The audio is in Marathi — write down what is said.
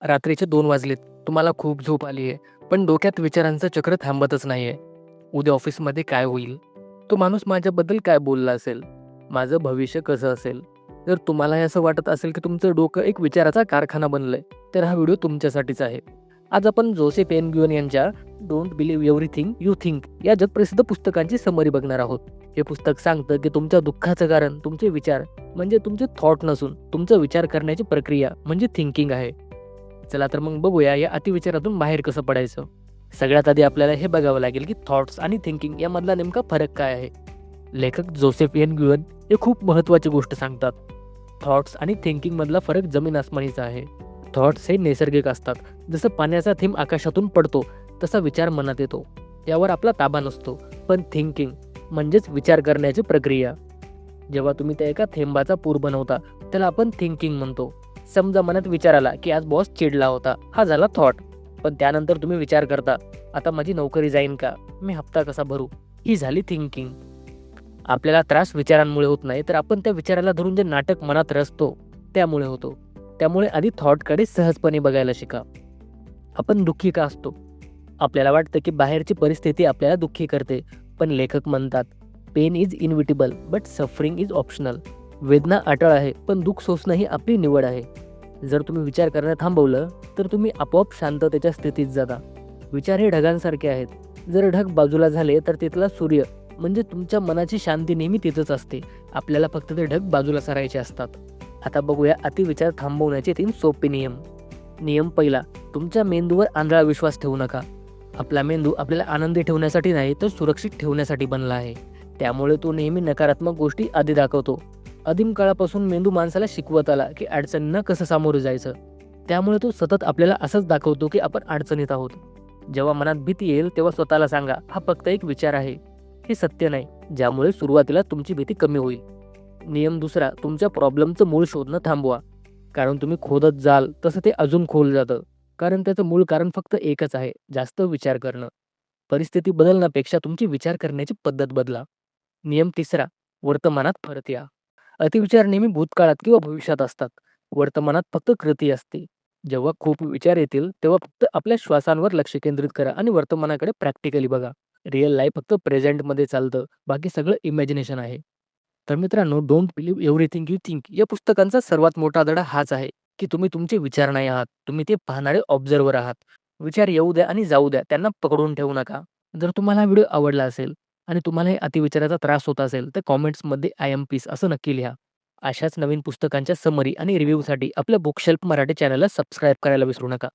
रात्रीचे 2 वाजलेत. तुम्हाला खूप झोप आली आहे. पण डोक्यात विचारांचं चक्र थांबतच नाहीये. उद्या ऑफिसमध्ये काय होईल? तो माणूस माझ्याबद्दल काय बोलला असेल? माझं भविष्य कसं असेल? जर तुम्हालाही असं वाटत असेल की तुमचं डोकं एक विचाराचा कारखाना बनलंय, तर हा व्हिडिओ तुमच्यासाठीच आहे. आज आपण जोसेफ एन ग्युएन यांच्या don't believe everything you think या जगप्रसिद्ध पुस्तकांची समरी बघणार आहोत. हे पुस्तक सांगतं की तुमच्या दुःखाचं कारण तुमचे विचार म्हणजे तुमचे थॉट नसून तुमचा विचार करण्याची प्रक्रिया म्हणजे थिंकिंग आहे. चला तर मग बघूया या अतिविचारातून बाहेर कसं पडायचं. सगळ्यात आधी आपल्याला हे बघावं लागेल की थॉट्स आणि थिंकिंग यामधला नेमका फरक काय आहे. लेखक जोसेफ एन ग्युएन हे खूप महत्त्वाची गोष्ट सांगतात. थॉट्स आणि थिंकिंग मधला फरक जमीन आसमानीचा आहे. थॉट्स हे नैसर्गिक असतात. जसं पाण्याचा थेंब आकाशातून पडतो तसा विचार मनात येतो. त्यावर आपला ताबा नसतो. पण थिंकिंग म्हणजेच विचार करण्याची प्रक्रिया. जेव्हा तुम्ही त्या एका थेंबाचा पूर बनवता त्याला आपण थिंकिंग म्हणतो. समजा मनात विचार आला की आज बॉस चिडला होता, हा झाला थॉट. पण त्यानंतर तुम्ही विचार करता, आता माझी नोकरी जाईन का, मी हप्ता कसा भरू, ही झाली थिंकिंग. आपल्याला त्रास विचारांमुळे होत नाही, तर आपण त्या विचाराला धरून जे नाटक मनात रचतो त्यामुळे होतो. त्यामुळे आधी थॉटकडे सहजपणे बघायला शिका. आपण दुःखी का असतो? आपल्याला वाटतं की बाहेरची परिस्थिती आपल्याला दुःखी करते. पण लेखक म्हणतात, pain is inevitable but suffering is optional. वेदना अटळ आहे, पण दुःख सोसणं ही आपली निवड आहे. जर तुम्ही विचार करणं थांबवलं, तर तुम्ही आपोआप शांततेच्या स्थितीत जाता. विचार हे ढगांसारखे आहेत. जर ढग बाजूला झाले, तर तिथला सूर्य म्हणजे तुमच्या मनाची शांती नेहमी तिथंच असते. आपल्याला फक्त ते ढग बाजूला सारायचे असतात. आता बघूया अतिविचार थांबवण्याचे 3 सोपे नियम. नियम पहिला, तुमच्या मेंदूवर आंधळा विश्वास ठेवू नका. आपला मेंदू आपल्याला आनंदी ठेवण्यासाठी नाही, तर सुरक्षित ठेवण्यासाठी बनला आहे. त्यामुळे तो नेहमी नकारात्मक गोष्टी आधी दाखवतो. आदिम काळापासून मेंदू माणसाला शिकवत आला की अडचणींना कसं सामोरं जायचं. त्यामुळे तो सतत आपल्याला असंच दाखवतो की आपण अडचणीत आहोत. जेव्हा मनात भीती येईल तेव्हा स्वतःला सांगा, हा फक्त एक विचार आहे, हे सत्य नाही. ज्यामुळे सुरुवातीला तुमची भीती कमी होईल. नियम दुसरा, तुमच्या प्रॉब्लेमचं मूळ शोधणं थांबवा. कारण तुम्ही खोदत जाल तसं ते अजून खोल जातं. कारण त्याचं मूळ कारण फक्त एकच आहे, जास्त विचार करणं. परिस्थिती बदलण्यापेक्षा तुमची विचार करण्याची पद्धत बदला. नियम तिसरा, वर्तमानात परत या. अतिविचार नेहमी भूतकाळात किंवा भविष्यात असतात. वर्तमानात फक्त कृती असते. जेव्हा खूप विचार येतील तेव्हा फक्त आपल्या श्वासांवर लक्ष केंद्रित करा आणि वर्तमानाकडे प्रॅक्टिकली बघा. रिअल लाईफ फक्त प्रेझेंटमध्ये चालतं, बाकी सगळं इमॅजिनेशन आहे. तर मित्रांनो, don't believe everything you think या पुस्तकांचा सर्वात मोठा धडा हाच आहे, की तुम्ही तुमचे विचार नाही आहात, तुम्ही ते पाहणारे ऑब्झर्व्हर आहात. विचार येऊ द्या आणि जाऊ द्या, त्यांना पकडून ठेवू नका. जर तुम्हाला हा व्हिडिओ आवडला असेल आणि तुम्हाला हे अतिविचाराचा त्रास होत असेल, तर कमेंट्समध्ये आय एम पीस असं नक्की लिहा. अशाच नवीन पुस्तकांच्या समरी आणि रिव्ह्यूसाठी आपल्या बुकशेल्फ मराठी चॅनलला सबस्क्राईब करायला विसरू नका.